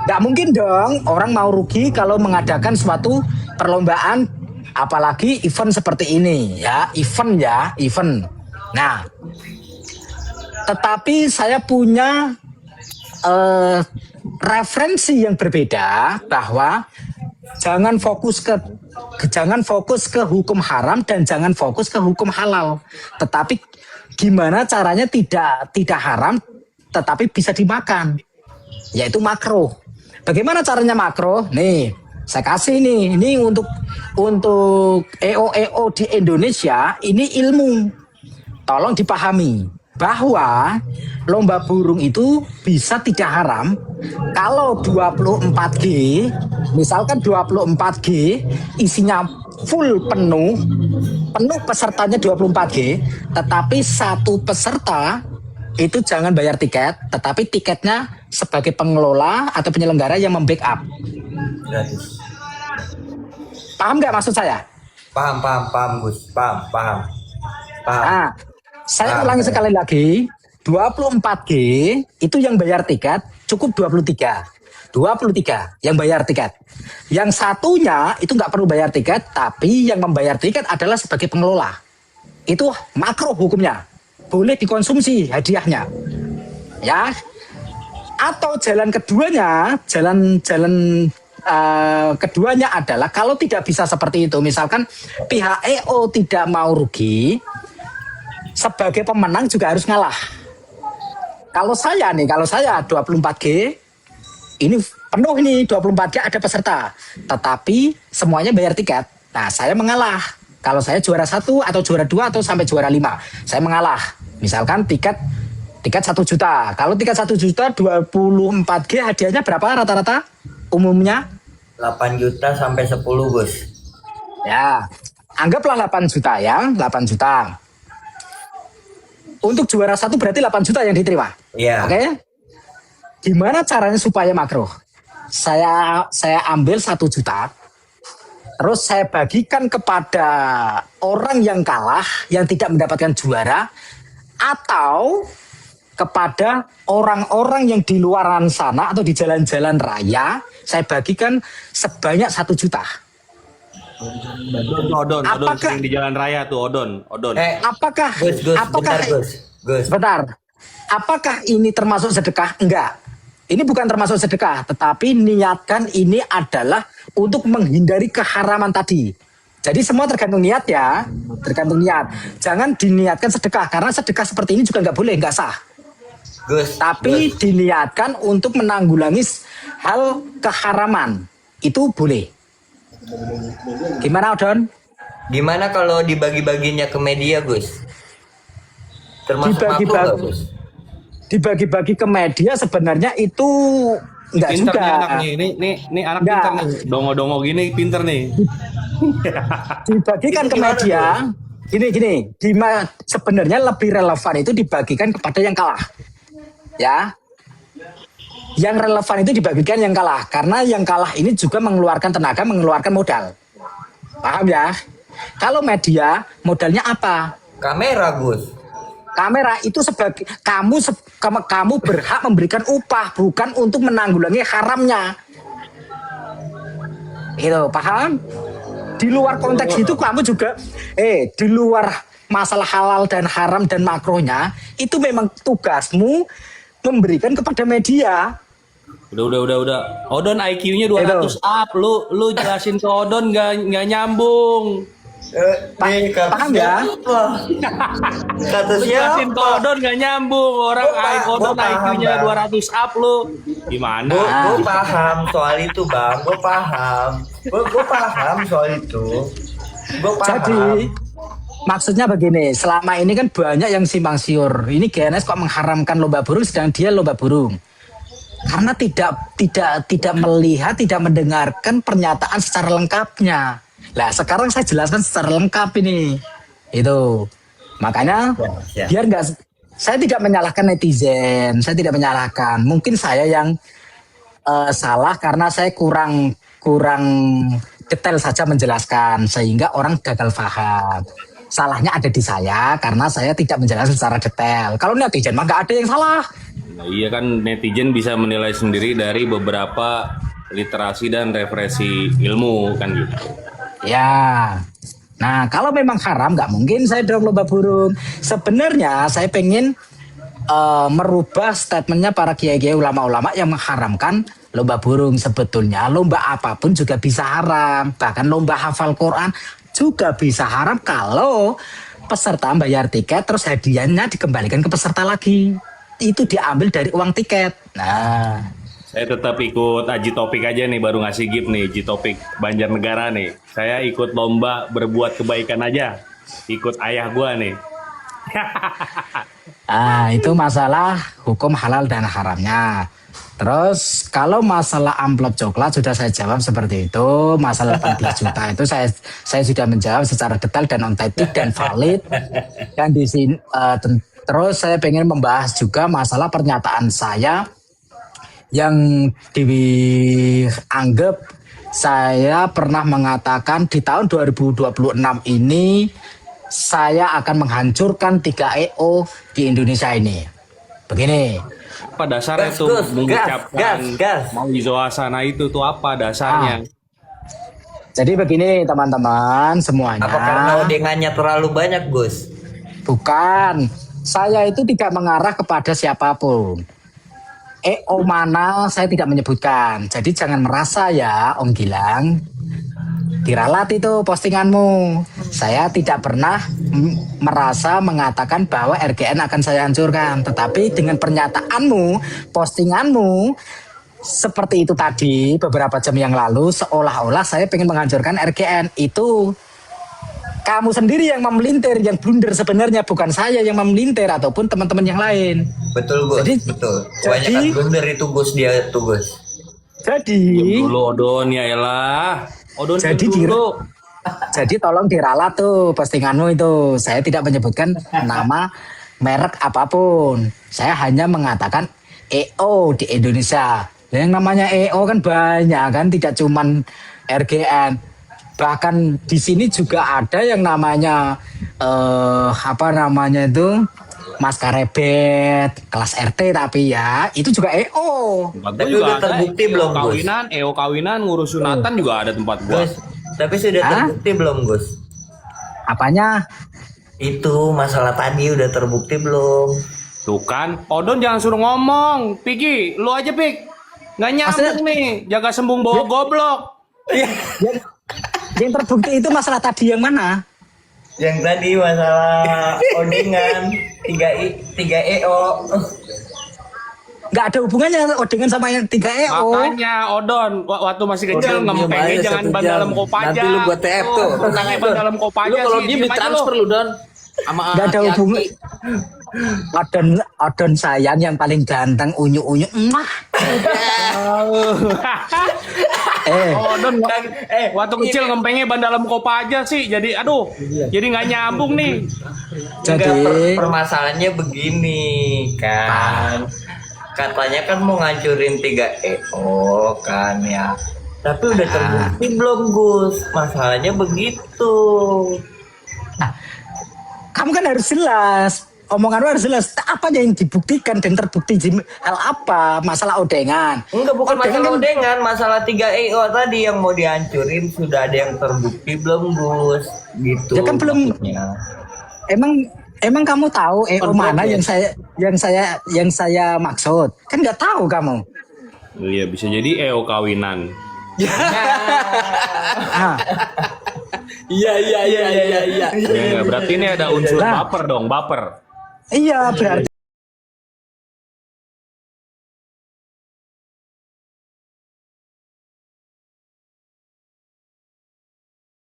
nggak mungkin dong orang mau rugi kalau mengadakan suatu perlombaan, apalagi event seperti ini ya, event. Nah, tetapi saya punya referensi yang berbeda bahwa jangan fokus ke hukum haram dan jangan fokus ke hukum halal. Tetapi gimana caranya tidak haram tetapi bisa dimakan, yaitu makruh. Bagaimana caranya makruh? Nih, saya kasih ini untuk EO di Indonesia, ini ilmu. Tolong dipahami bahwa lomba burung itu bisa tidak haram kalau 24G, misalkan 24G isinya full penuh pesertanya 24G, tetapi satu peserta itu jangan bayar tiket, tetapi tiketnya sebagai pengelola atau penyelenggara yang membackup.
Gratis.
Paham nggak maksud saya?
Paham Gus, paham.
Nah, saya ulangi sekali lagi, 24G itu yang bayar tiket cukup 23 yang bayar tiket. Yang satunya itu nggak perlu bayar tiket, tapi yang membayar tiket adalah sebagai pengelola. Itu makruh hukumnya, boleh dikonsumsi hadiahnya, ya. Atau jalan keduanya, keduanya adalah kalau tidak bisa seperti itu, misalkan pihak EO tidak mau rugi, sebagai pemenang juga harus ngalah. Kalau saya 24G ini penuh nih, 24G ada peserta, tetapi semuanya bayar tiket. Nah, saya mengalah. Kalau saya juara 1 atau juara 2 atau sampai juara 5, saya mengalah. Misalkan tiket 1 juta. Kalau tiket 1 juta 24G hadiahnya berapa rata-rata umumnya?
8 juta sampai 10 Gus.
Ya, anggaplah 8 juta ya, 8 juta. Untuk juara 1 berarti 8 juta yang diterima.
Iya.
Oke. Gimana caranya supaya makruh? Saya ambil 1 juta. Terus saya bagikan kepada orang yang kalah, yang tidak mendapatkan juara, atau kepada orang-orang yang di luaran sana atau di jalan-jalan raya, saya bagikan sebanyak 1 juta.
Odon
Apakah-
sering di jalan raya tuh, Odon.
Apakah
Gus, bentar, Gus.
Sebentar. Apakah ini termasuk sedekah? Enggak. Ini bukan termasuk sedekah, tetapi niatkan ini adalah untuk menghindari keharaman tadi. Jadi semua tergantung niat ya, tergantung niat. Jangan diniatkan sedekah, karena sedekah seperti ini juga nggak boleh, nggak sah.
Gus,
Tapi diniatkan untuk menanggulangi hal keharaman, itu boleh. Gimana Odon?
gimana kalau dibagi-baginya ke media, Gus? Termasuk makruh nggak, Gus?
Dibagi-bagi ke media sebenarnya itu nggak
Pinter
juga.
nih anak nih. Ini anak
Nggak.
pinter nih. Dongo-dongo gini pinter nih.
Dibagikan
Itu
ke
gimana,
media. Gini, sebenarnya lebih relevan itu dibagikan kepada yang kalah. Ya. Yang relevan itu dibagikan yang kalah, karena yang kalah ini juga mengeluarkan tenaga, mengeluarkan modal. Paham ya? Kalau media modalnya apa?
Kamera, Gus.
Kamera itu sebagai kamu berhak memberikan upah, bukan untuk menanggulangi haramnya. Itu paham? Di luar konteks itu kamu juga di luar masalah halal dan haram dan makronya, itu memang tugasmu memberikan kepada media.
Udah. Odon IQ-nya 200 up. Lu jelasin ke Odon nggak nyambung.
Paham ya?
Kata
Lu jelasin ke
siapa?
Odon nggak nyambung. Orang Odon
gua paham,
IQ-nya
Bang.
200 up lu. Gimana?
Gue paham soal itu, Bang. Gue paham. Gue paham soal itu. Gue paham.
Jadi maksudnya begini, selama ini kan banyak yang simpang siur. Ini GNS kok mengharamkan lomba burung sedang dia lomba burung. Karena tidak melihat, tidak mendengarkan pernyataan secara lengkapnya. Lah sekarang saya jelaskan secara lengkap ini. Itu. Makanya
Ya.
biar nggak, saya tidak menyalahkan netizen, saya tidak menyalahkan. Mungkin saya yang salah karena saya kurang detail saja menjelaskan sehingga orang gagal paham. Salahnya ada di saya karena saya tidak menjelaskan secara detail. Kalau netizen mah nggak ada yang salah.
Nah, iya kan netizen bisa menilai sendiri dari beberapa literasi dan referensi ilmu kan gitu.
Ya. Nah, kalau memang haram nggak mungkin saya dong lomba burung. Sebenarnya saya pengen merubah statementnya para kiai-kiai ulama-ulama yang mengharamkan lomba burung. Sebetulnya lomba apapun juga bisa haram. Bahkan lomba hafal Quran juga bisa haram kalau peserta bayar tiket terus hadiahnya dikembalikan ke peserta lagi. Itu diambil dari uang tiket. Nah,
Saya tetap ikut Aji Topik aja nih, baru ngasih gift nih, Aji Topik Banjarnegara nih. Saya ikut lomba berbuat kebaikan aja. Ikut ayah gua nih.
itu masalah hukum halal dan haramnya. Terus kalau masalah amplop coklat sudah saya jawab seperti itu. Masalah 18 juta itu saya sudah menjawab secara detail dan ontentik dan valid. Dan di sini terus saya pengen membahas juga masalah pernyataan saya yang dianggap saya pernah mengatakan di tahun 2026 ini saya akan menghancurkan 3EO di Indonesia ini. Begini.
Apa dasarnya
Gas,
tuh
gas,
mengucapkan
gas.
mau suasana itu tuh apa dasarnya?
Jadi begini teman-teman semuanya.
Apa karena odengannya terlalu banyak, Gus?
Bukan. Saya itu tidak mengarah kepada siapapun. EO mana saya tidak menyebutkan. Jadi jangan merasa ya Om Gilang. Diralat itu postinganmu. Saya tidak pernah merasa mengatakan bahwa RGN akan saya hancurkan. Tetapi dengan pernyataanmu, postinganmu, seperti itu tadi beberapa jam yang lalu, seolah-olah saya pengen menghancurkan RGN. Itu kamu sendiri yang memelintir, yang blunder sebenarnya, bukan saya yang memelintir ataupun teman-teman yang lain.
Betul, Gus. Betul. Banyak kan blunder itu, Gus, dia tuh, Gus.
Jadi
Dulu Odon ya elah. Odon
Jadi
dulu.
Jadi tolong diralat tuh postinganmu itu. Saya tidak menyebutkan nama merek apapun. Saya hanya mengatakan EO di Indonesia. Yang namanya EO kan banyak kan, tidak cuman RGN. Bahkan di sini juga ada yang namanya apa namanya itu Maskarebet kelas RT, tapi ya itu juga EO.
Tempat
Tapi
gua juga
udah
ada.
terbukti belum, Gus?
Kawinan, kawinan, ngurus sunatan juga ada tempat gua.
Gus, tapi sudah
Hah?
terbukti belum, Gus?
Apanya?
Itu masalah tadi udah terbukti belum?
Tuh kan, Odon jangan suruh ngomong. Piki, lu aja Pik. Nggak nyambung nih, jaga sembung bawa goblok.
Yang terbukti itu masalah tadi yang mana?
Yang tadi masalah odingan 3 EO.
Nggak ada hubungannya dengan sama yang 3EO.
Makanya Odon, waktu masih kecil
Odon, diem
ngempengnya
aja
jangan
1
ban
jam.
dalam kopaja.
Nanti lu gua TF tuh.
Ngempengnya ban dalam kopaja
Lu kalau
sih,
dia
diem aja
ditransfer lu Don. Sama
Nggak ada
aki-aki.
hubungan. Odon sayang yang paling ganteng, unyu-unyu. Mwah.
Odon, waktu kecil ngempengnya ban dalam kopaja sih. Jadi aduh, jadi nggak nyambung nih.
Enggak,
Jadi
permasalahannya begini kan. Katanya kan mau ngancurin 3 EO kan ya. Tapi udah terbukti belum, Gus? Masalahnya begitu.
kamu kan harus jelas. Omonganmu harus jelas. Apa yang dibuktikan dan terbukti hal apa? Masalah odengan.
Enggak, bukan
Odengan
masalah
kan-
dengan masalah 3 EO tadi yang mau dihancurin sudah ada yang terbukti belum, Gus? Gitu.
Ya kan belum.
maksudnya.
Emang kamu tahu EO
Konflik
mana
ya?
yang saya maksud? Kan nggak tahu kamu.
Iya, bisa jadi kawinan.
Ah,
Iya.
Ya, nggak, berarti ini ada unsur
Nah.
baper dong, baper.
iya berarti.